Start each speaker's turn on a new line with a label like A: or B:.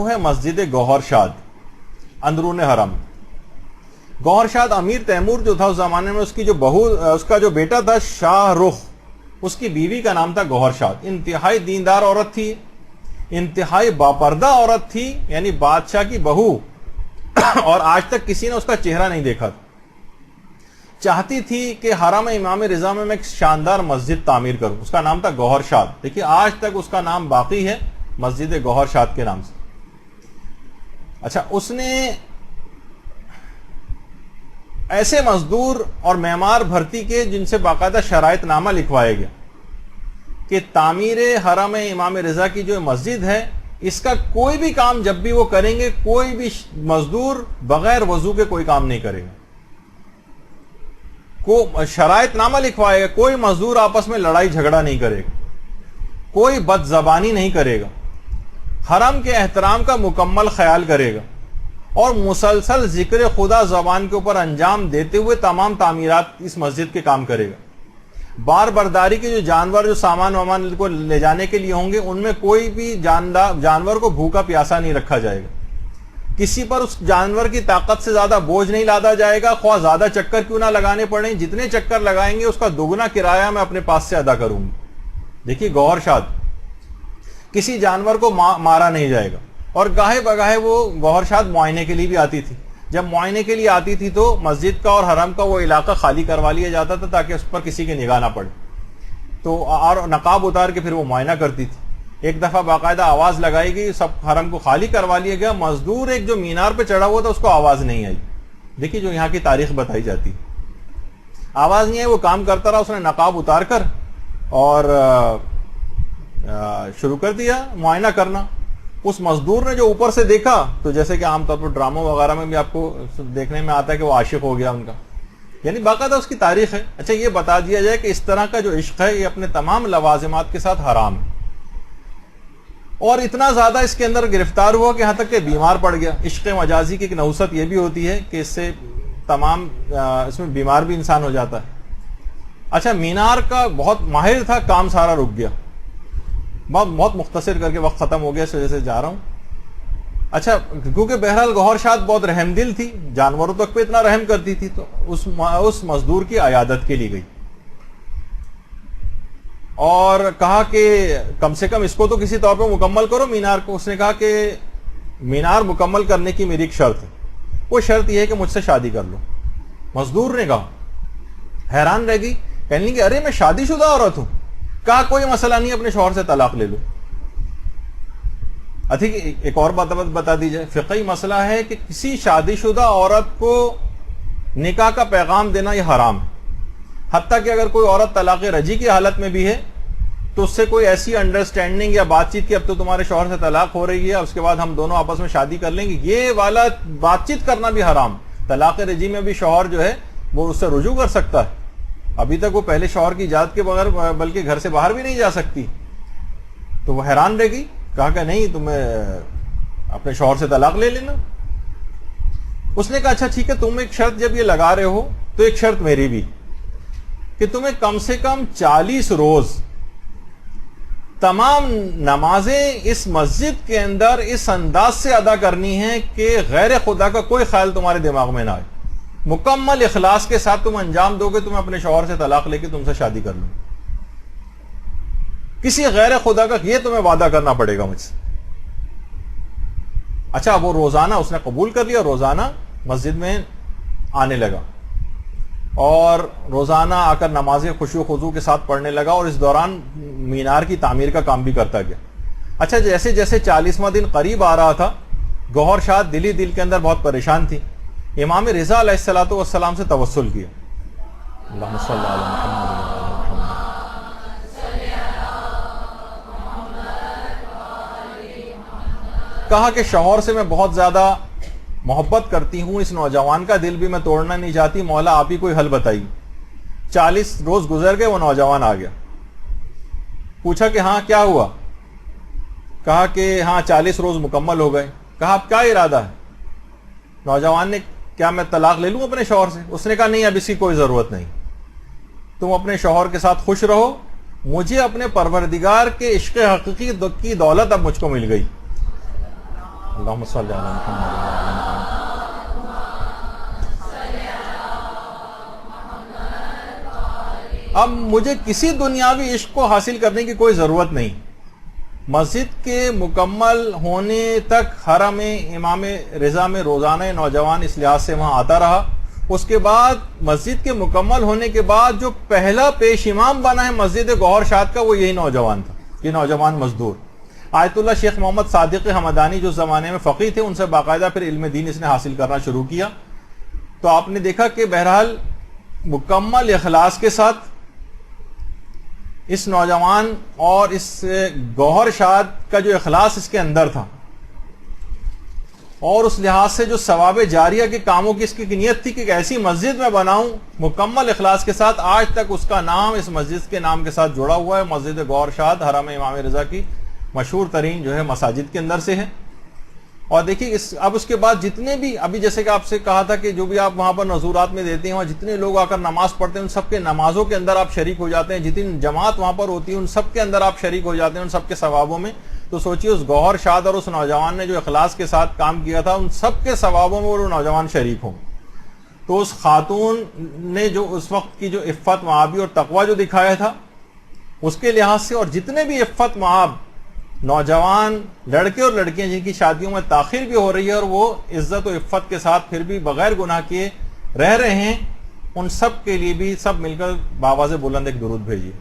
A: وہ ہے مسجد گوہر شاد اندرون حرم. گوہر شاد امیر تیمور جو تھا اس زمانے میں، اس کی جو بہو، اس کا جو بیٹا تھا شاہ رخ، اس کی بیوی کا نام تھا گوہر شاد. انتہائی دیندار عورت تھی، انتہائی باپردہ عورت تھی، یعنی بادشاہ کی بہو، اور آج تک کسی نے اس کا چہرہ نہیں دیکھا تھا. چاہتی تھی کہ حرم امام رضا میں ایک شاندار مسجد تعمیر کروں. اس کا نام تھا گوہر شاد. دیکھیے آج تک اس کا نام باقی ہے، مسجد گوہر شاد کے نام سے. اچھا، اس نے ایسے مزدور اور معمار بھرتی کے جن سے باقاعدہ شرائط نامہ لکھوایا گیا کہ تعمیر حرم امام رضا کی جو مسجد ہے، اس کا کوئی بھی کام جب بھی وہ کریں گے، کوئی بھی مزدور بغیر وضو کے کوئی کام نہیں کرے گا. شرائط نامہ لکھوائے گا، کوئی مزدور آپس میں لڑائی جھگڑا نہیں کرے گا، کوئی بد زبانی نہیں کرے گا، حرم کے احترام کا مکمل خیال کرے گا، اور مسلسل ذکر خدا زبان کے اوپر انجام دیتے ہوئے تمام تعمیرات اس مسجد کے کام کرے گا. بار برداری کے جو جانور، جو سامان وامان کو لے جانے کے لیے ہوں گے، ان میں کوئی بھی جانور کو بھوکا پیاسا نہیں رکھا جائے گا. کسی پر اس جانور کی طاقت سے زیادہ بوجھ نہیں لادا جائے گا، خواہ زیادہ چکر کیوں نہ لگانے پڑیں. جتنے چکر لگائیں گے اس کا دوگنا کرایہ میں اپنے پاس سے ادا کروں گی. دیکھیے گوہر شاد، کسی جانور کو مارا نہیں جائے گا. اور گاہے بگاہے وہ گوہر شاد معائنے کے لیے بھی آتی تھی. جب معائنے کے لیے آتی تھی تو مسجد کا اور حرم کا وہ علاقہ خالی کروا لیا جاتا تھا تاکہ اس پر کسی کی نگاہ نہ پڑے. تو اور نقاب اتار کے پھر وہ معائنہ کرتی تھی. ایک دفعہ باقاعدہ آواز لگائی گئی، سب حرم کو خالی کروا لیا گیا. مزدور ایک جو مینار پہ چڑھا ہوا تھا اس کو آواز نہیں آئی. دیکھیے جو یہاں کی تاریخ بتائی جاتی، آواز نہیں آئی، وہ کام کرتا رہا. اس نے نقاب اتار کر اور شروع کر دیا معائنہ کرنا. اس مزدور نے جو اوپر سے دیکھا، تو جیسے کہ عام طور پر ڈراموں وغیرہ میں بھی آپ کو دیکھنے میں آتا ہے کہ وہ عاشق ہو گیا ان کا، یعنی باقاعدہ اس کی تاریخ ہے. اچھا، یہ بتا دیا جائے کہ اس طرح کا جو عشق ہے یہ اپنے تمام لوازمات کے ساتھ حرام ہے. اور اتنا زیادہ اس کے اندر گرفتار ہوا کہ یہاں تک کہ بیمار پڑ گیا. عشق مجازی کی ایک نحوست یہ بھی ہوتی ہے کہ اس سے تمام اس میں بیمار بھی انسان ہو جاتا ہے. اچھا، مینار کا بہت ماہر تھا، کام سارا رک گیا. بہت مختصر کر کے وقت ختم ہو گیا، اس وجہ سے جا رہا ہوں. اچھا، کیونکہ بہرحال گوہر شاد بہت رحم دل تھی، جانوروں تک پہ اتنا رحم کرتی تھی، تو اس مزدور کی عیادت کے لیے گئی اور کہا کہ کم سے کم اس کو تو کسی طور پہ مکمل کرو مینار کو. اس نے کہا کہ مینار مکمل کرنے کی میری ایک شرط ہے، وہ شرط یہ ہے کہ مجھ سے شادی کر لو. مزدور نے کہا، حیران رہ گئی، کہنے لگی ارے میں شادی شدہ عورت ہوں. کہا کوئی مسئلہ نہیں، اپنے شوہر سے طلاق لے لو. ایک اور بات بتا دی جائے، فقہی مسئلہ ہے کہ کسی شادی شدہ عورت کو نکاح کا پیغام دینا یہ حرام ہے. حتیٰ کہ اگر کوئی عورت طلاق رجعی کی حالت میں بھی ہے تو اس سے کوئی ایسی انڈرسٹینڈنگ یا بات چیت کہ اب تو تمہارے شوہر سے طلاق ہو رہی ہے، اس کے بعد ہم دونوں آپس میں شادی کر لیں گے، یہ والا بات چیت کرنا بھی حرام. طلاق رجعی میں بھی شوہر جو ہے وہ اس سے رجوع کر سکتا ہے. ابھی تک وہ پہلے شوہر کی اجازت کے بغیر بلکہ گھر سے باہر بھی نہیں جا سکتی. تو وہ حیران رہ گئی، کہا کہ نہیں، تمہیں اپنے شوہر سے طلاق لے لینا. اس نے کہا اچھا ٹھیک ہے، تم ایک شرط جب یہ لگا رہے ہو تو ایک شرط میری بھی، کہ تمہیں کم سے کم 40 روز تمام نمازیں اس مسجد کے اندر اس انداز سے ادا کرنی ہے کہ غیر خدا کا کوئی خیال تمہارے دماغ میں نہ آئے. مکمل اخلاص کے ساتھ تم انجام دو گے، تمہیں اپنے شوہر سے طلاق لے کے تم سے شادی کر لوں. کسی غیر خدا کا یہ تمہیں وعدہ کرنا پڑے گا مجھ سے. اچھا، وہ روزانہ اس نے قبول کر لیا، روزانہ مسجد میں آنے لگا اور روزانہ آ کر نمازیں خشوع و خضوع کے ساتھ پڑھنے لگا، اور اس دوران مینار کی تعمیر کا کام بھی کرتا گیا. اچھا، جیسے جیسے 40واں دن قریب آ رہا تھا، گوہر شاد دل کے اندر بہت پریشان تھی. امام رضا علیہ الصلوۃ والسلام سے توسل کیا، اللہم صلی علی محمد. کہا کہ شوہر سے میں بہت زیادہ محبت کرتی ہوں، اس نوجوان کا دل بھی میں توڑنا نہیں چاہتی، مولا آپ ہی کوئی حل بتائیے. 40 روز گزر گئے، وہ نوجوان آ گیا. پوچھا کہ ہاں کیا ہوا؟ کہا کہ ہاں 40 روز مکمل ہو گئے. کہا اب کیا ارادہ ہے؟ نوجوان نے، کیا میں طلاق لے لوں اپنے شوہر سے؟ اس نے کہا نہیں، اب اس کی کوئی ضرورت نہیں، تم اپنے شوہر کے ساتھ خوش رہو، مجھے اپنے پروردگار کے عشق حقیقی کی دولت اب مجھ کو مل گئی. اللہم صلی علی محمد۔ اب مجھے کسی دنیاوی عشق کو حاصل کرنے کی کوئی ضرورت نہیں، مسجد کے مکمل ہونے تک حرم امام رضا میں روزانہ نوجوان اس لحاظ سے وہاں آتا رہا۔ اس کے بعد مسجد کے مکمل ہونے کے بعد جو پہلا پیش امام بنا ہے مسجد گوہر شاد کا، وہ یہی نوجوان تھا، یہ نوجوان مزدور آیت اللہ شیخ محمد صادق حمدانی، جو زمانے میں فقیہ تھے، ان سے باقاعدہ پھر علم دین اس نے حاصل کرنا شروع کیا۔ تو آپ نے دیکھا کہ بہرحال مکمل اخلاص کے ساتھ اس نوجوان اور اس گوہر شاد کا جو اخلاص اس کے اندر تھا، اور اس لحاظ سے جو ثواب جاریہ کے کاموں کی اس کی نیت تھی کہ ایک ایسی مسجد میں بناؤں مکمل اخلاص کے ساتھ، آج تک اس کا نام اس مسجد کے نام کے ساتھ جڑا ہوا ہے۔ مسجد گوہر شاد حرم امام رضا کی مشہور ترین جو ہے مساجد کے اندر سے ہے۔ اور دیکھیے اب اس کے بعد جتنے بھی، ابھی جیسے کہ آپ سے کہا تھا کہ جو بھی آپ وہاں پر نذورات میں دیتے ہیں، وہاں جتنے لوگ آ کر نماز پڑھتے ہیں ان سب کے نمازوں کے اندر آپ شریک ہو جاتے ہیں، جتنی جماعت وہاں پر ہوتی ہے ان سب کے اندر آپ شریک ہو جاتے ہیں، ان سب کے ثوابوں میں۔ تو سوچیے اس گوہر شاد اور اس نوجوان نے جو اخلاص کے ساتھ کام کیا تھا، ان سب کے ثوابوں میں وہ نوجوان شریک ہوں۔ تو اس خاتون نے جو اس وقت کی جو عفت معابی اور تقوی جو دکھایا تھا، اس کے لحاظ سے، اور جتنے بھی عفت معاب نوجوان لڑکے اور لڑکیاں جن کی شادیوں میں تاخیر بھی ہو رہی ہے اور وہ عزت و عفت کے ساتھ پھر بھی بغیر گناہ کیے رہ رہے ہیں، ان سب کے لیے بھی سب مل کر بآواز بلند ایک درود بھیجیے۔